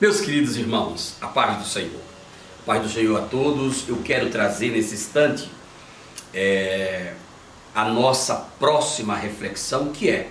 Meus queridos irmãos, a paz do Senhor. A paz do Senhor a todos. Eu quero trazer nesse instante a nossa próxima reflexão, que é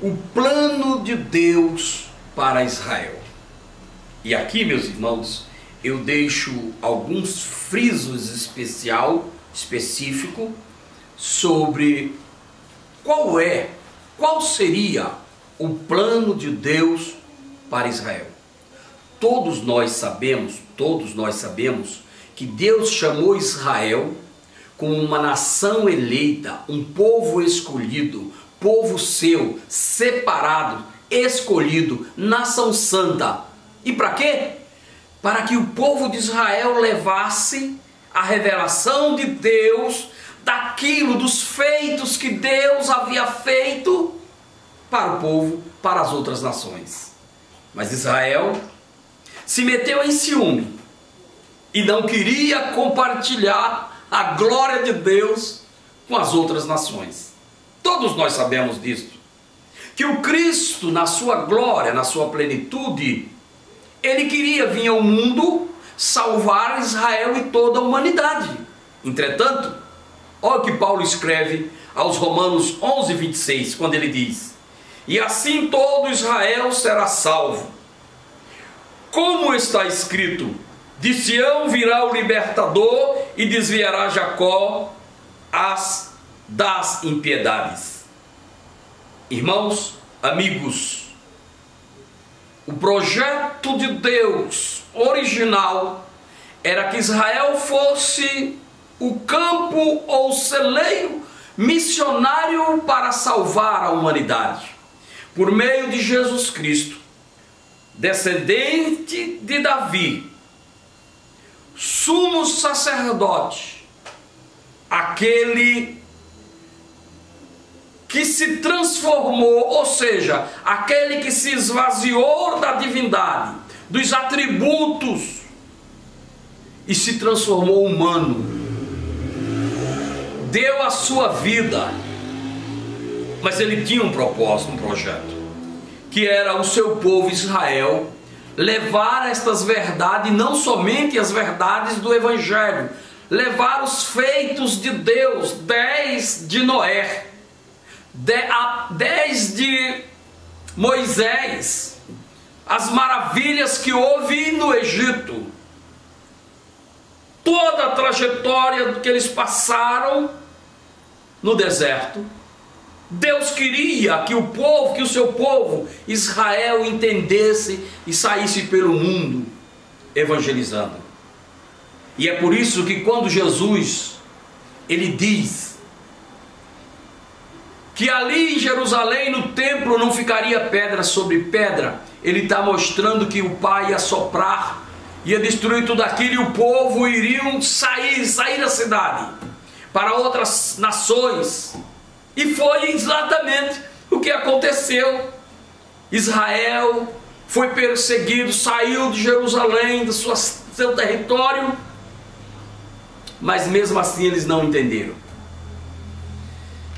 o plano de Deus para Israel. E aqui, meus irmãos, eu deixo alguns frisos específicos sobre qual seria o plano de Deus para Israel. Todos nós sabemos que Deus chamou Israel como uma nação eleita, um povo escolhido, povo seu, separado, escolhido, nação santa. E para quê? Para que o povo de Israel levasse a revelação de Deus, daquilo, dos feitos que Deus havia feito para o povo, para as outras nações. Mas Israel se meteu em ciúme e não queria compartilhar a glória de Deus com as outras nações. Todos nós sabemos disso, que o Cristo, na sua glória, na sua plenitude, ele queria vir ao mundo salvar Israel e toda a humanidade. Entretanto, olha o que Paulo escreve aos Romanos 11:26, quando ele diz: e assim todo Israel será salvo. Como está escrito, de Sião virá o libertador e desviará Jacó das impiedades. Irmãos, amigos, o projeto de Deus original era que Israel fosse o campo ou celeiro missionário para salvar a humanidade, por meio de Jesus Cristo, descendente de Davi, sumo sacerdote, aquele que se transformou, ou seja, aquele que se esvaziou da divindade, dos atributos, e se transformou humano, deu a sua vida, mas ele tinha um propósito, um projeto, que era o seu povo Israel levar estas verdades, não somente as verdades do Evangelho, levar os feitos de Deus, 10 de Noé, 10 de Moisés, as maravilhas que houve no Egito, toda a trajetória que eles passaram no deserto. Deus queria que o seu povo, Israel, entendesse e saísse pelo mundo evangelizando. E é por isso que quando Jesus, ele diz que ali em Jerusalém, no templo, não ficaria pedra sobre pedra, ele está mostrando que o Pai ia soprar, ia destruir tudo aquilo, e o povo iriam sair da cidade para outras nações. E foi exatamente o que aconteceu. Israel foi perseguido, saiu de Jerusalém, do seu território, mas mesmo assim eles não entenderam.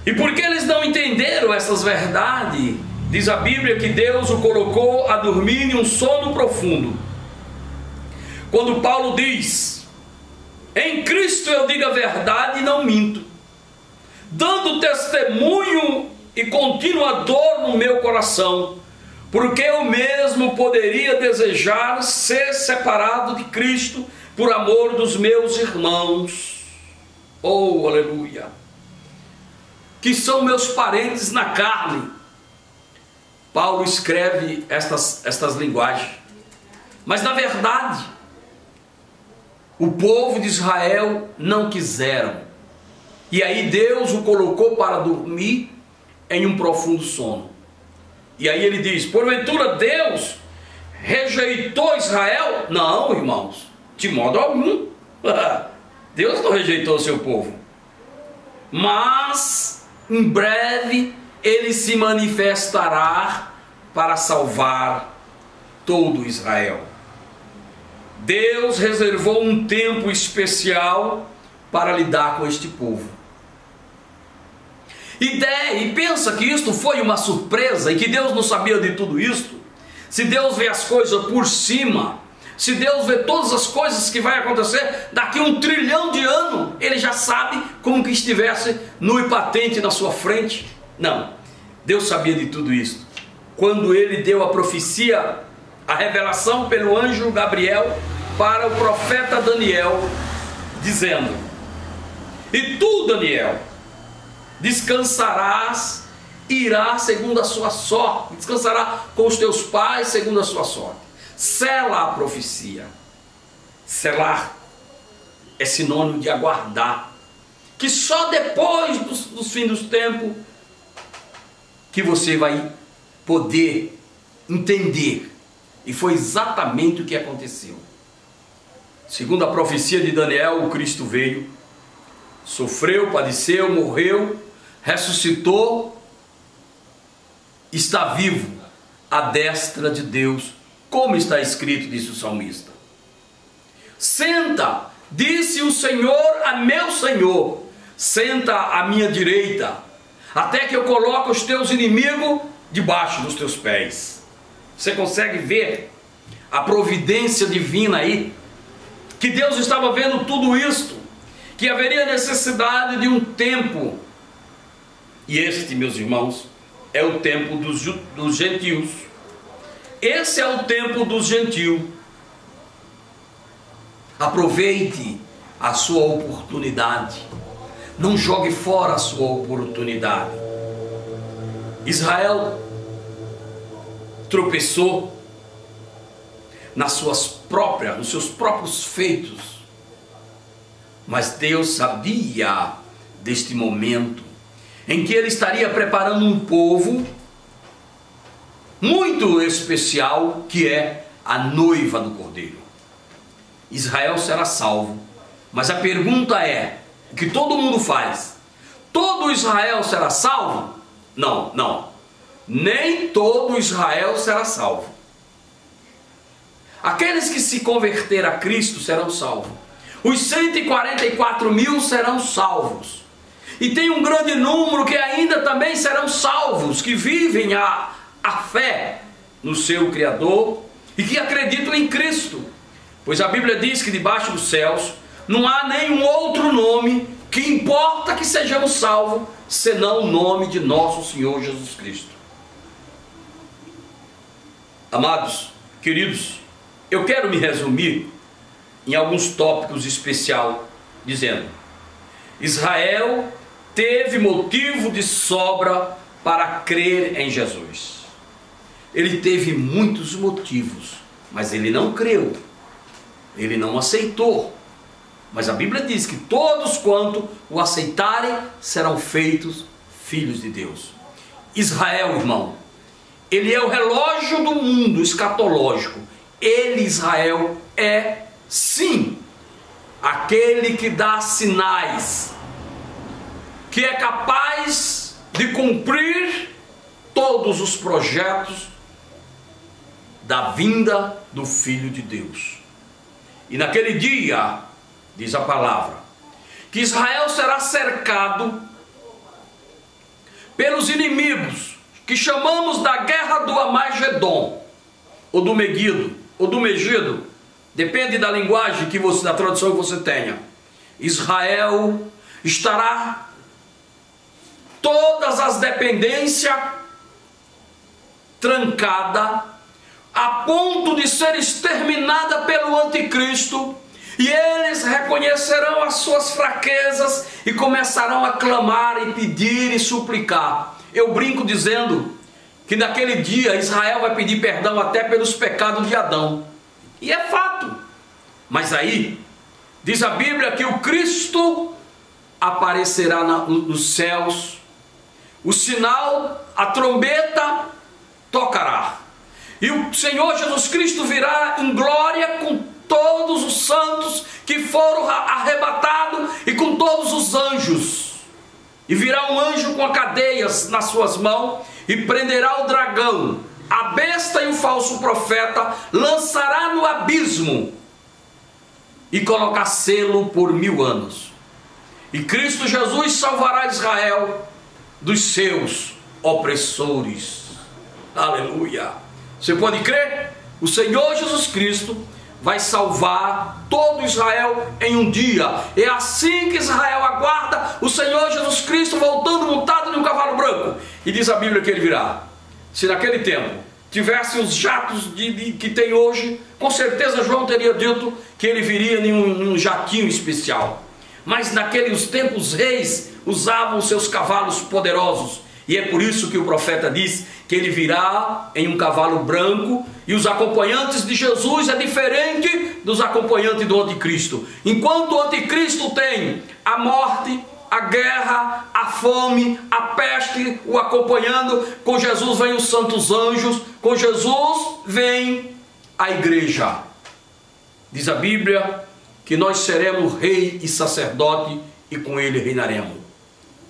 E porque eles não entenderam essas verdades, diz a Bíblia que Deus o colocou a dormir em um sono profundo. Quando Paulo diz: em Cristo eu digo a verdade e não minto, dando testemunho e continuador no meu coração, porque eu mesmo poderia desejar ser separado de Cristo por amor dos meus irmãos, oh aleluia, que são meus parentes na carne. Paulo escreve estas linguagens, mas na verdade o povo de Israel não quiseram. E aí Deus o colocou para dormir em um profundo sono. E aí ele diz: porventura Deus rejeitou Israel? Não, irmãos, de modo algum. Deus não rejeitou o seu povo. Mas em breve ele se manifestará para salvar todo Israel. Deus reservou um tempo especial para lidar com este povo. E pensa que isto foi uma surpresa e que Deus não sabia de tudo isto? se Deus vê as coisas por cima, se Deus vê todas as coisas que vai acontecer daqui a 1 trilhão de anos, Ele já sabe como que estivesse nu e patente na sua frente? Não, Deus sabia de tudo isso. Quando Ele deu a profecia, a revelação pelo anjo Gabriel para o profeta Daniel, dizendo: e tu, Daniel, descansarás, irás segundo a sua sorte, descansará com os teus pais segundo a sua sorte. Sela a profecia. Selar é sinônimo de aguardar, que só depois dos fim dos tempos que você vai poder entender. E foi exatamente o que aconteceu. Segundo a profecia de Daniel, o Cristo veio, sofreu, padeceu, morreu, ressuscitou, está vivo à destra de Deus, como está escrito, disse o salmista. Senta, disse o Senhor a meu Senhor, senta à minha direita, até que eu coloque os teus inimigos debaixo dos teus pés. Você consegue ver a providência divina aí? Que Deus estava vendo tudo isto, que haveria necessidade de um tempo, e este, meus irmãos, é o tempo dos gentios. Esse é o tempo dos gentios. Aproveite a sua oportunidade, não jogue fora a sua oportunidade. Israel tropeçou nos seus próprios feitos, mas Deus sabia deste momento em que Ele estaria preparando um povo muito especial, que é a noiva do Cordeiro. Israel será salvo, mas a pergunta é, o que todo mundo faz: todo Israel será salvo? Não, não, nem todo Israel será salvo. Aqueles que se converter a Cristo serão salvos. Os 144 mil serão salvos. E tem um grande número que ainda também serão salvos, que vivem a fé no seu Criador e que acreditam em Cristo. Pois a Bíblia diz que debaixo dos céus não há nenhum outro nome que importa que sejamos salvos, senão o nome de nosso Senhor Jesus Cristo. Amados, queridos, eu quero me resumir em alguns tópicos especiais, dizendo: Israel teve motivo de sobra para crer em Jesus. Ele teve muitos motivos, mas ele não creu, ele não aceitou. Mas a Bíblia diz que todos quanto o aceitarem serão feitos filhos de Deus. Israel, irmão, ele é o relógio do mundo escatológico. Ele, Israel, é sim aquele que dá sinais, que é capaz de cumprir todos os projetos da vinda do Filho de Deus. E naquele dia, diz a palavra, que Israel será cercado pelos inimigos, que chamamos da guerra do Amagedon, ou do Megido, ou do Megido, depende da linguagem da tradução que você tenha. Israel estará todas as dependências trancada, a ponto de ser exterminada pelo anticristo, e eles reconhecerão as suas fraquezas e começarão a clamar e pedir e suplicar. Eu brinco dizendo que naquele dia Israel vai pedir perdão até pelos pecados de Adão, e é fato. Mas aí diz a Bíblia que o Cristo aparecerá nos céus, o sinal, a trombeta tocará, e o Senhor Jesus Cristo virá em glória com todos os santos que foram arrebatados e com todos os anjos. E virá um anjo com cadeias nas suas mãos e prenderá o dragão, a besta e o falso profeta, lançará no abismo e colocará selo por 1000 anos. E Cristo Jesus salvará Israel dos seus opressores. Aleluia! Você pode crer? O Senhor Jesus Cristo vai salvar todo Israel em um dia. É assim que Israel aguarda o Senhor Jesus Cristo voltando montado em um cavalo branco. E diz a Bíblia que ele virá. Se naquele tempo tivesse os jatos que tem hoje, com certeza João teria dito que ele viria em um jatinho especial. Mas naqueles tempos os reis usavam seus cavalos poderosos. E é por isso que o profeta diz que ele virá em um cavalo branco, e os acompanhantes de Jesus é diferente dos acompanhantes do anticristo. Enquanto o anticristo tem a morte, a guerra, a fome, a peste o acompanhando, com Jesus vem os santos anjos, com Jesus vem a igreja. Diz a Bíblia que nós seremos rei e sacerdote e com ele reinaremos.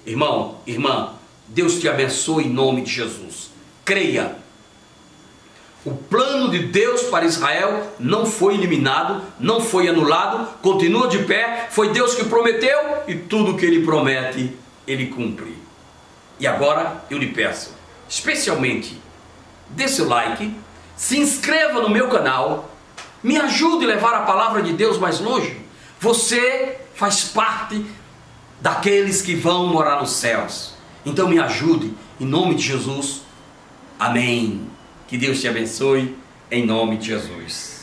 Irmão, irmã, Deus te abençoe em nome de Jesus. Creia. O plano de Deus para Israel não foi eliminado, não foi anulado, continua de pé. Foi Deus que prometeu e tudo que Ele promete, Ele cumpre. E agora eu lhe peço, especialmente, dê seu like, se inscreva no meu canal, me ajude a levar a palavra de Deus mais longe. Você faz parte daqueles que vão morar nos céus. Então me ajude, em nome de Jesus. Amém. Que Deus te abençoe, em nome de Jesus.